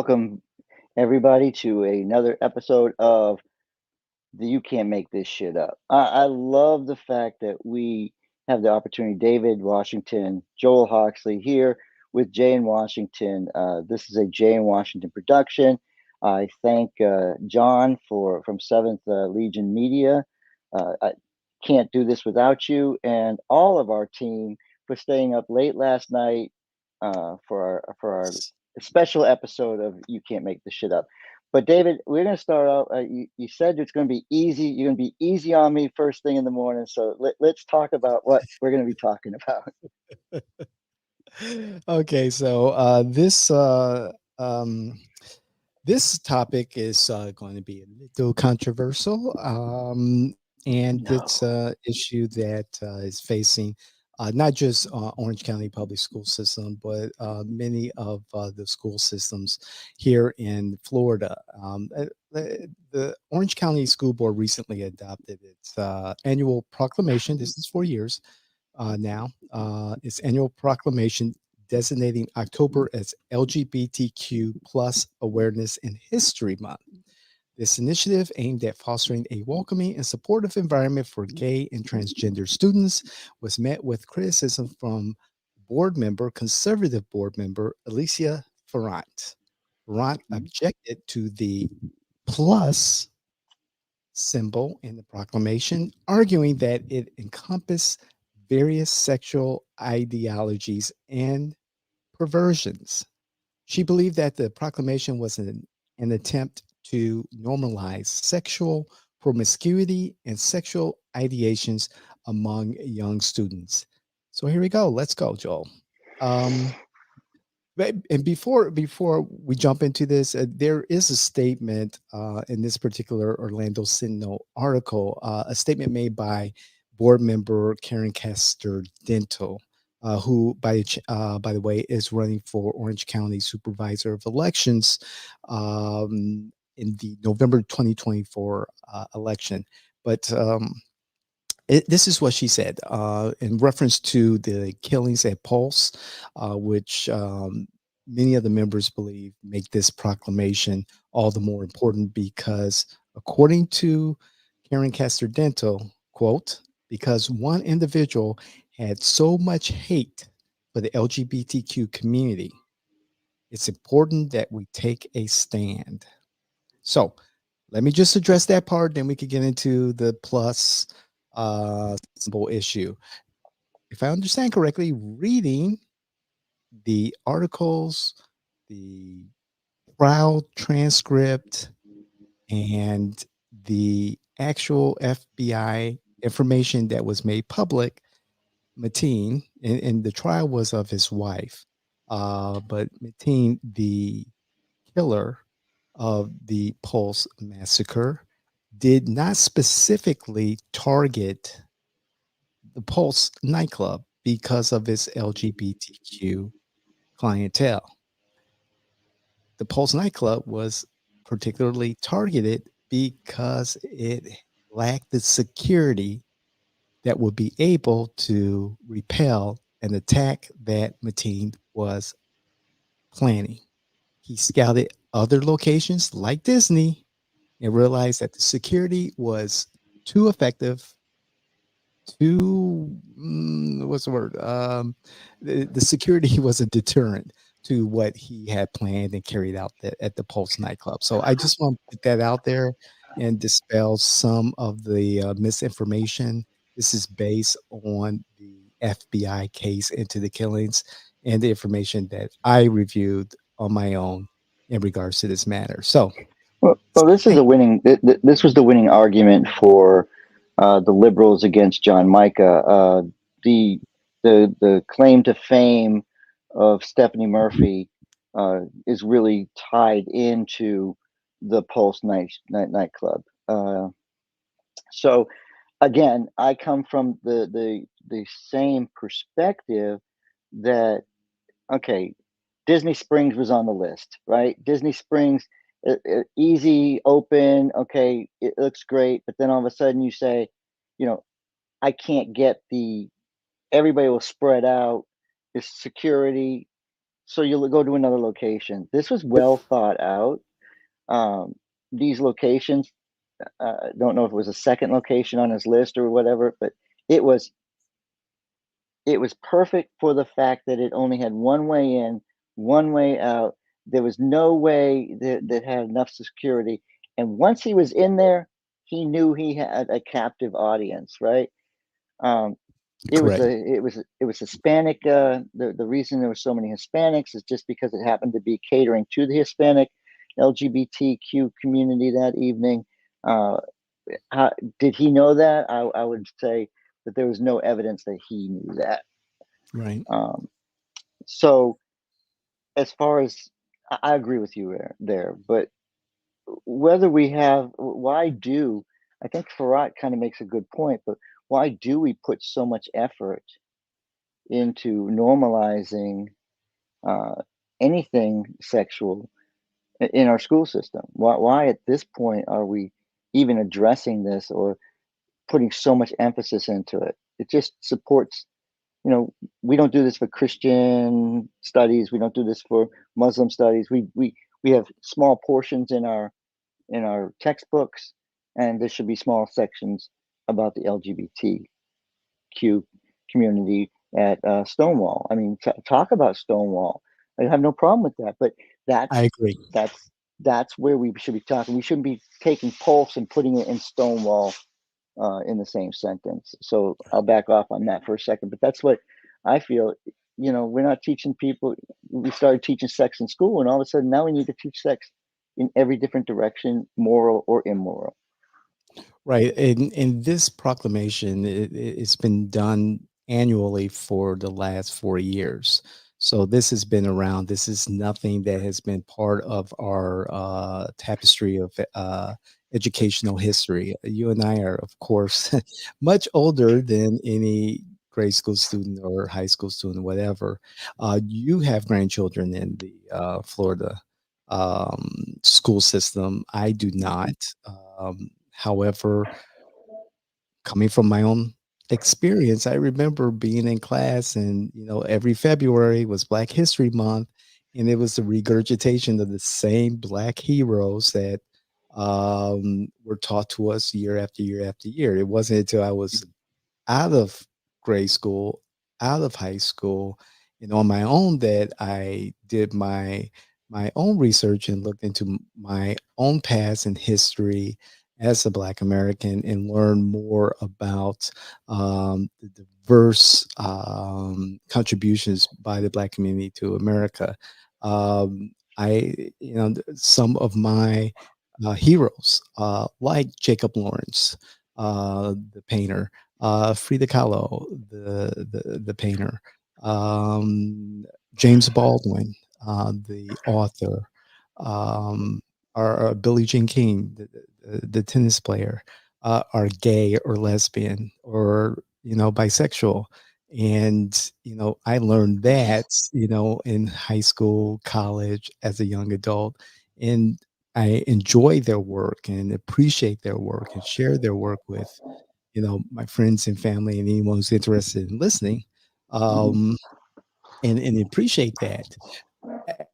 welcome everybody to another episode of the You Can't Make This Shit Up. I love the fact that we have the opportunity, David Washington, Joel Hoxley here with Jay in Washington. This is a Jay in Washington production. I thank John from Seventh Legion Media. I can't do this without you, and all of our team for staying up late last night for our special episode of You Can't Make This Shit Up. But David, we're going to start out. You said it's going to be easy. You're going to be easy on me first thing in the morning. So let's talk about what we're going to be talking about. Okay, so this topic is going to be a little controversial, and it's No. a issue that is facing not just Orange County public school system, but many of the school systems here in Florida. The Orange County School Board recently adopted its annual proclamation. This is 4 years now. Its annual proclamation designating October as LGBTQ plus Awareness and History Month. This initiative, aimed at fostering a welcoming and supportive environment for gay and transgender students, was met with criticism from conservative board member Alicia Farrant. Farrant objected to the plus symbol in the proclamation, arguing that it encompassed various sexual ideologies and perversions. She believed that the proclamation was an attempt to normalize sexual promiscuity and sexual ideations among young students. So here we go. Let's go, Joel. Um, and before we jump into this, there is a statement in this particular Orlando Sentinel article, a statement made by board member Karen Castor Dental, who, by the way, is running for Orange County Supervisor of Elections in the November 2024 election. But this is what she said in reference to the killings at Pulse, which many of the members believe make this proclamation all the more important because, according to Karen Castor Dental, quote, because one individual had so much hate for the LGBTQ community, it's important that we take a stand. So let me just address that part, then we could get into the plus symbol issue. If I understand correctly, reading the articles, the trial transcript, and the actual FBI information that was made public, Mateen, and the trial was of his wife, but Mateen, the killer of the Pulse massacre, did not specifically target the Pulse nightclub because of its LGBTQ clientele. The Pulse nightclub was particularly targeted because it lacked the security that would be able to repel an attack that Mateen was planning. He scouted other locations like Disney and realized that the security was too effective, too what's the word? The security was a deterrent to what he had planned and carried out at the Pulse nightclub. So I just want to put that out there and dispel some of the misinformation. This is based on the FBI case into the killings and the information that I reviewed on my own in regards to this matter. So, Well, this is hey, a winning. This was the winning argument for the liberals against John Micah. The the claim to fame of Stephanie Murphy is really tied into the Pulse nightclub. So again, I come from the same perspective that okay, Disney Springs was on the list, right? Disney Springs, easy, open, okay, it looks great, but then all of a sudden you say, you know, I can't get everybody will spread out, this security. So you'll go to another location. This was well thought out. Um, these locations, don't know if it was a second location on his list or whatever, but it was it was perfect for the fact that it only had one way in, one way out. There was no way that had enough security. And once he was in there, he knew he had a captive audience, right? Um, Correct. it was Hispanic. The reason there were so many Hispanics is just because it happened to be catering to the Hispanic LGBTQ community that evening. Uh, how, did he know that? I would say that there was no evidence that he knew that. Right. Um, so as far as I agree with you there, but whether we have, why do, I think Farrat kind of makes a good point, but why do we put so much effort into normalizing uh, anything sexual in our school system? Why at this point are we even addressing this or putting so much emphasis into it? It just supports, you know, we don't do this for Christian studies. We don't do this for Muslim studies. We have small portions in our textbooks, and there should be small sections about the LGBTQ community at Stonewall. I mean, talk about Stonewall. I have no problem with that, but I that's agree. that's that's where we should be talking. We shouldn't be taking Pulse and putting it in Stonewall in the same sentence. So I'll back off on that for a second. But that's what I feel. You know, we're not teaching people. We started teaching sex in school, and all of a sudden now we need to teach sex in every different direction, moral or immoral. Right. And this proclamation, it's been done annually for the last 4 years. So this has been around. This is nothing that has been part of our tapestry of educational history. You and I are, of course, much older than any grade school student or high school student, whatever. You have grandchildren in the Florida school system. I do not. However, coming from my own experience, I remember being in class and, every February was Black History Month, and it was the regurgitation of the same Black heroes that were taught to us year after year after year. It wasn't until I was out of grade school, out of high school, and on my own that I did my own research and looked into my own past and history as a Black American and learned more about the diverse contributions by the Black community to America. Some of my heroes, like Jacob Lawrence, the painter, Frida Kahlo, the painter, um, James Baldwin, the author, um, or Billie Jean King, the tennis player, are gay or lesbian or bisexual. And I learned that in high school, college, as a young adult, and I enjoy their work and appreciate their work and share their work with my friends and family and anyone who's interested in listening, Mhm. um, and appreciate that. I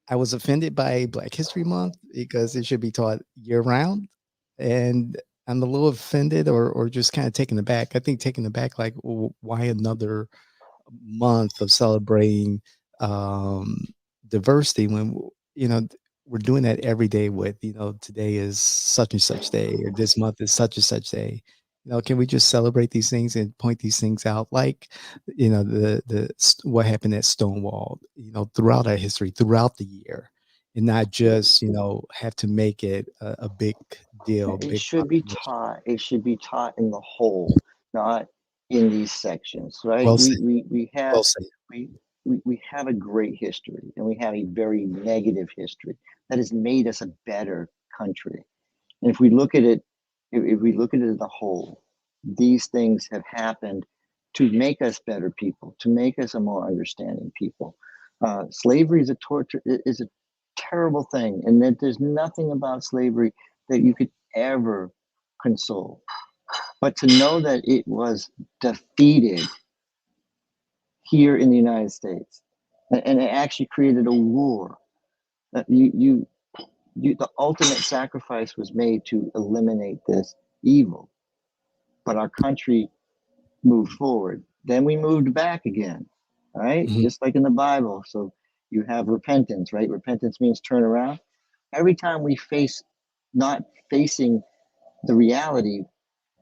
I was offended by Black History Month because it should be taught year round, and I'm a little offended or just kind of taken aback. I think taken aback, like, why another month of celebrating um, diversity when we're doing that every day with today is such and such day or this month is such and such day. Can we just celebrate these things and point these things out, like what happened at Stonewall, throughout our history, throughout the year, and not just have to make it a big deal, It big should be proclamation. taught. It should be taught in the whole, not in these sections, right? Well said. Well said. We we have a great history, and we have a very negative history that has made us a better country. And if we look at it, if we look at it as a whole, these things have happened to make us better people, to make us a more understanding people. Slavery is a torture, is a terrible thing, and that there's nothing about slavery that you could ever console. But to know that it was defeated here in the United States, and it actually created a war. The ultimate sacrifice was made to eliminate this evil, but our country moved forward. Then we moved back again, all right? Mhm. Just like in the Bible. So you have repentance, right? Repentance means turn around. Every time we face not facing the reality,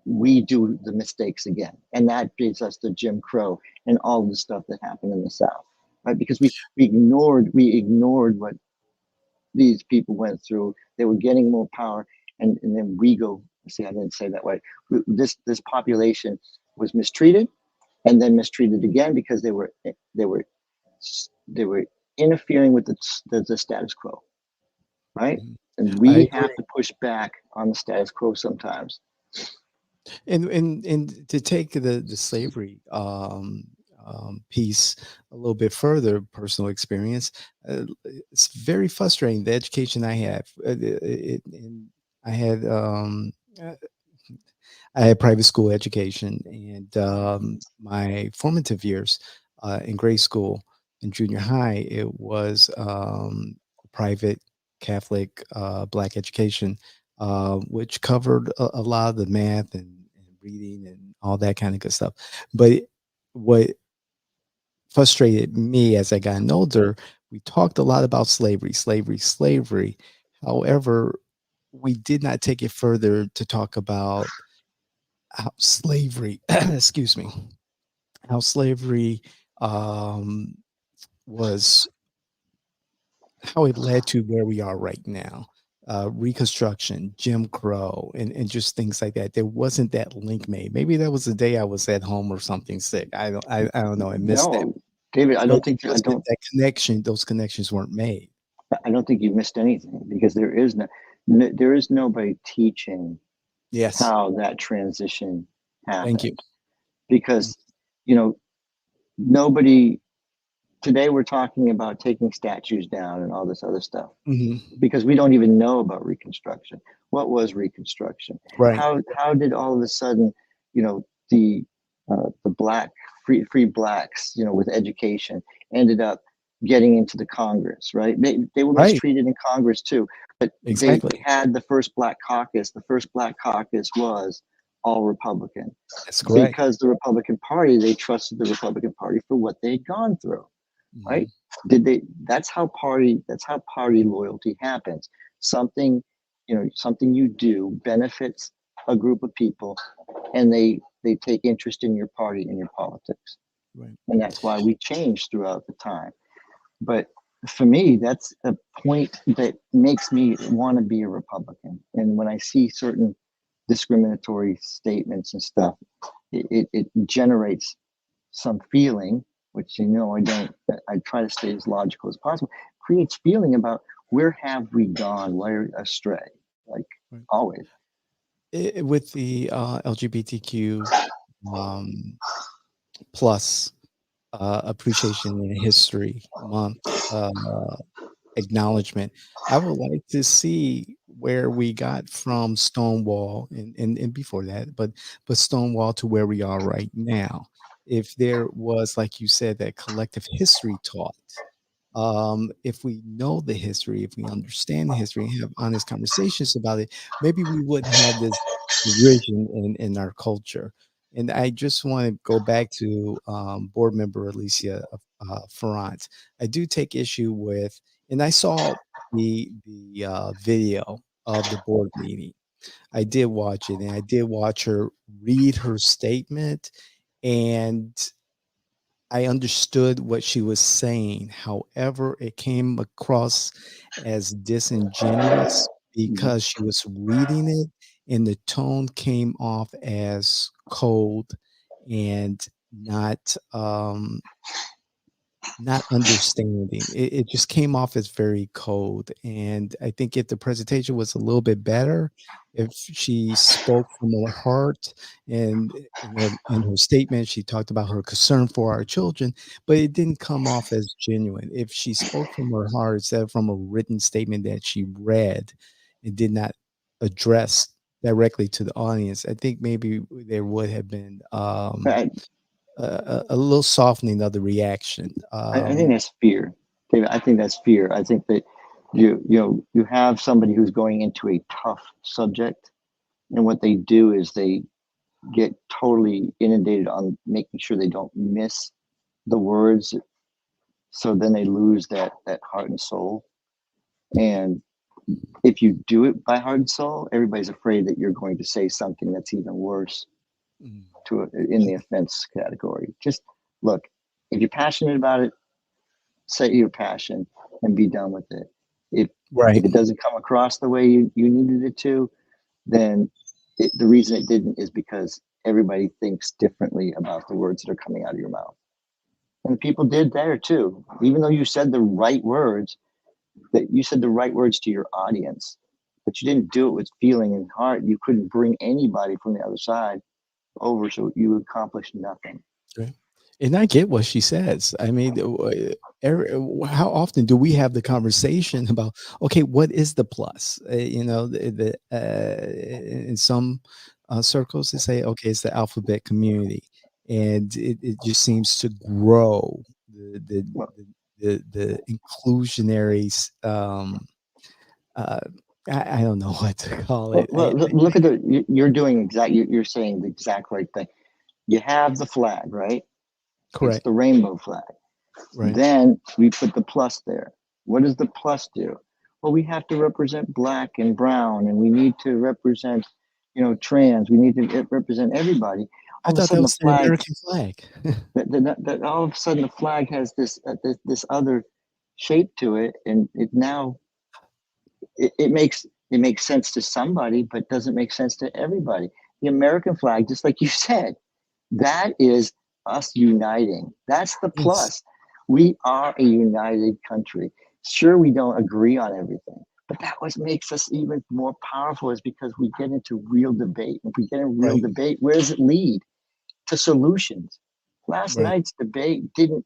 we do the mistakes again. And that brings us to Jim Crow and all the stuff that happened in the South, right? Because we ignored what these people went through. They were getting more power, and then we go. See, I didn't say that way. This population was mistreated, and then mistreated again because they were they were interfering with the status quo, right? Mhm. And I we have agree. to push back on the status quo sometimes. And to take the slavery piece a little bit further, personal experience, it's very frustrating. The education I have, and I had uh, I had private school education, and my formative years in grade school and junior high, it was private Catholic black education, which covered a lot of the math and reading and all that kind of good stuff. But what frustrated me as I got older, we talked a lot about slavery, slavery, slavery. However, we did not take it further to talk about how slavery, excuse me, how slavery um, was, how it led to where we are right now. Reconstruction, Jim Crow, and just things like that. There wasn't that link made. Maybe that was the day I was at home or something sick. I don't know. I missed that. No, David, I But don't think it wasn't that connection. Those connections weren't made. I don't think you missed anything because there is nobody teaching Yes. how that transition Thank you. happened because you know nobody today we're talking about taking statues down and all this other stuff Hmm. because we don't even know about Reconstruction. What was Reconstruction? Right. How did all of a sudden, you know, the black free blacks, with education, ended up getting into the Congress? Right? They were Right. mistreated in Congress too, but they Exactly. had the first black caucus. The first black caucus was all Republican That's correct. because the Republican Party they trusted the Republican Party for what they had gone through, right? Hmm. Did they That's how party loyalty happens. Something, something you do benefits a group of people, and they take interest in your party and your politics. Right. And that's why we change throughout the time. But for me, that's a point that makes me want to be a Republican. And when I see certain discriminatory statements and stuff, it generates some feeling, which I don't. I try to stay as logical as possible. Creates feeling about where have we gone, where astray, like Right. always. With the LGBTQ um, plus appreciation and history month acknowledgement, I would like to see where we got from Stonewall and before that, but Stonewall to where we are right now. If there was, like you said, that collective history taught, if we know the history, if we understand the history and have honest conversations about it, maybe we wouldn't have this division in our culture. And I just want to go back to board member Alicia Farrant. I do take issue with, and I saw the video of the board meeting. I did watch it, and I did watch her read her statement, and I understood what she was saying. However, it came across as disingenuous Mhm. because she was reading it and the tone came off as cold and not understanding. It just came off as very cold. And I think if the presentation was a little bit better, if she spoke from her heart and in her statement, she talked about her concern for our children, but it didn't come off as genuine. If she spoke from her heart instead of from a written statement that she read and did not address directly to the audience, I think maybe there would have been Right. a little softening of the reaction. I think that's fear, David. I think that's fear. I think that you have somebody who's going into a tough subject, and what they do is they get totally inundated on making sure they don't miss the words, so then they lose that heart and soul. And if you do it by heart and soul, everybody's afraid that you're going to say something that's even worse Mm. in the offense category. Just look, if you're passionate about it, say your passion and be done with it. If Right. it doesn't come across the way you needed it to, then the reason it didn't is because everybody thinks differently about the words that are coming out of your mouth. And people did there too. Even though you said the right words, that you said the right words to your audience, but you didn't do it with feeling and heart. You couldn't bring anybody from the other side over, so you accomplished nothing. Right. And I get what she says. I mean, how often do we have the conversation about, okay, what is the plus? In some circles, they say, okay, it's the alphabet community, and it just seems to grow the the Well, the inclusionary. Uh, I don't know what to call it. look at you're doing you're saying the exact right thing. You have the flag, right? It's Correct. the rainbow flag. Right. Then we put the plus there. What does the plus do? Well, we have to represent black and brown, and we need to represent, trans. We need to represent everybody. I All of a thought that sudden, was the American flag. that all of a sudden the flag has this other shape to it, and it now it makes sense to somebody, but doesn't make sense to everybody. The American flag, just like you said, that is us uniting. That's the Yes. plus. We are a united country. Sure, we don't agree on everything, but that what makes us even more powerful is because we get into real debate. If we get in real Right. debate, where does it lead? To solutions. Last Right. night's debate didn't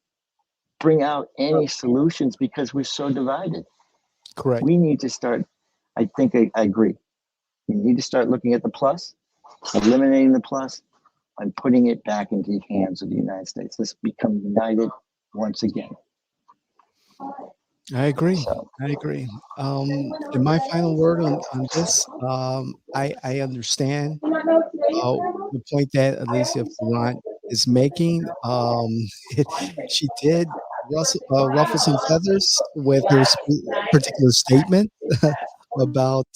bring out any solutions because we're so divided. Correct. We need to start, I think I agree. We need to start looking at the plus, eliminating the plus, and putting it back into the hands of the United States. Let's become united once again. I agree. So, I agree. And my final word on this, I understand uh, the point that Alicia Farrant is making. She did ruffle some feathers with her particular statement about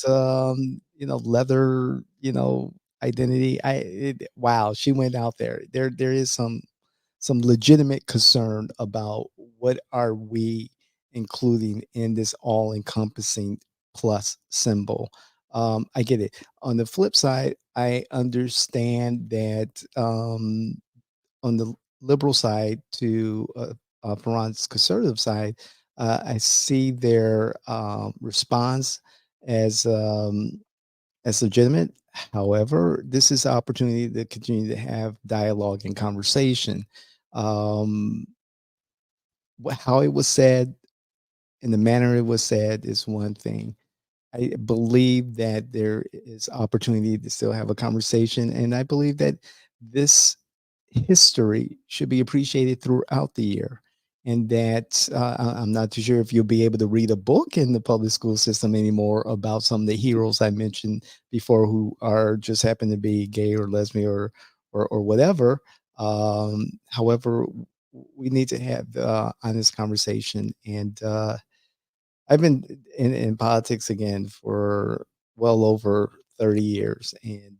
leather, identity. Wow, she went out there. There is some legitimate concern about what are we including in this all-encompassing plus symbol. I get it. On the flip side, I understand that on the liberal side to Farron's conservative side, I see their response as um, as legitimate. However, this is an opportunity to continue to have dialogue and conversation. Um, how it was said and the manner it was said is one thing. I believe that there is opportunity to still have a conversation, and I believe that this history should be appreciated throughout the year. And that I'm not too sure if you'll be able to read a book in the public school system anymore about some of the heroes I mentioned before who are just happen to be gay or lesbian or whatever. However, we need to have honest conversation and I've been in politics again for well over 30 years, and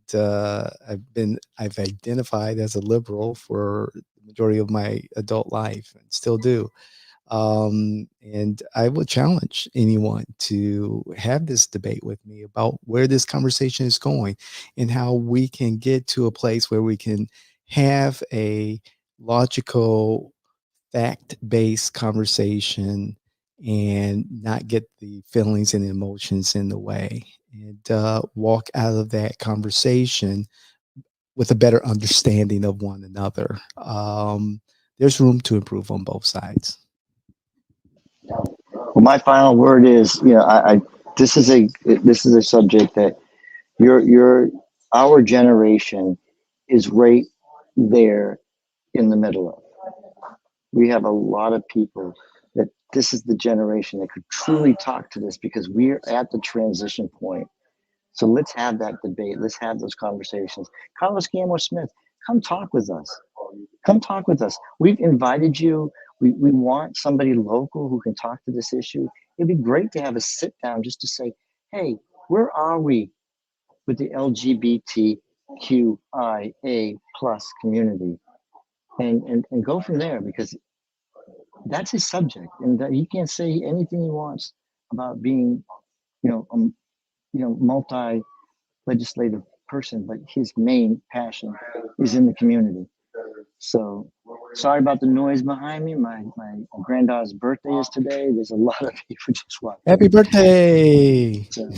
I've identified as a liberal for the majority of my adult life, and still do. And I would challenge anyone to have this debate with me about where this conversation is going, and how we can get to a place where we can have a logical fact-based conversation and not get the feelings and emotions in the way and walk out of that conversation with a better understanding of one another. There's room to improve on both sides. well, my final word is, this is a subject that your our generation is right there in the middle of. We have a lot of people that this is the generation that could truly talk to this because we're at the transition point. So let's have that debate. Let's have those conversations. Carlos Gammo Smith, come talk with us. Come talk with us. We've invited you. We want somebody local who can talk to this issue. It'd be great to have a sit down just to say, hey, where are we with the LGBTQIA plus community? And go from there because that's his subject. And he can't say anything he wants about being, multi legislative person, but his main passion is in the community. So sorry about the noise behind me. My granddaughter's birthday is today. There's a lot of people just walked Happy in. birthday! So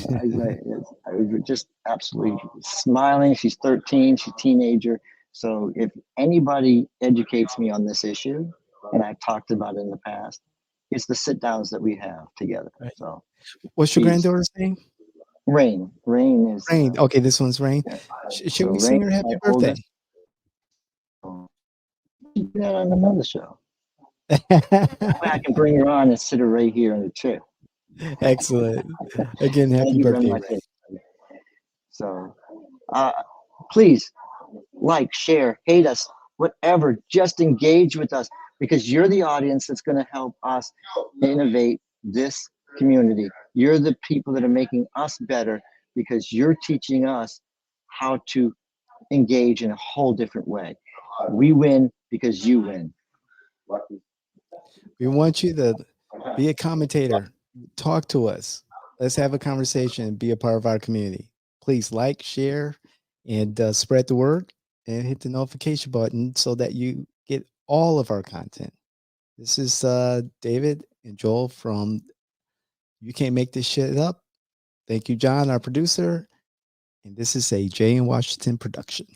I was just absolutely smiling. She's 13. She's a teenager. So if anybody educates me on this issue, and I've talked about it in the past, it's the sit downs that we have together. Right. So What's your she's granddaughter's name? Rain is Rain. Okay, this one's Rain. yeah. Should So we Rain sing her is happy my birthday? oldest. Do that on another show. I can bring her on and sit her right here in the chair. Excellent. Again, Thank happy you very birthday, much. Rain. So uh, please like, share, hate us, whatever. Just engage with us because you're the audience that's going to help us innovate this community. You're the people that are making us better because you're teaching us how to engage in a whole different way. We win because you win. We want you to be a commentator. Talk to us. Let's have a conversation and be a part of our community. Please like, share, and spread the word and hit the notification button so that you get all of our content. This is David and Joel from You Can't Make This Shit Up. Thank you, John, our producer. And this is a Jay in Washington production.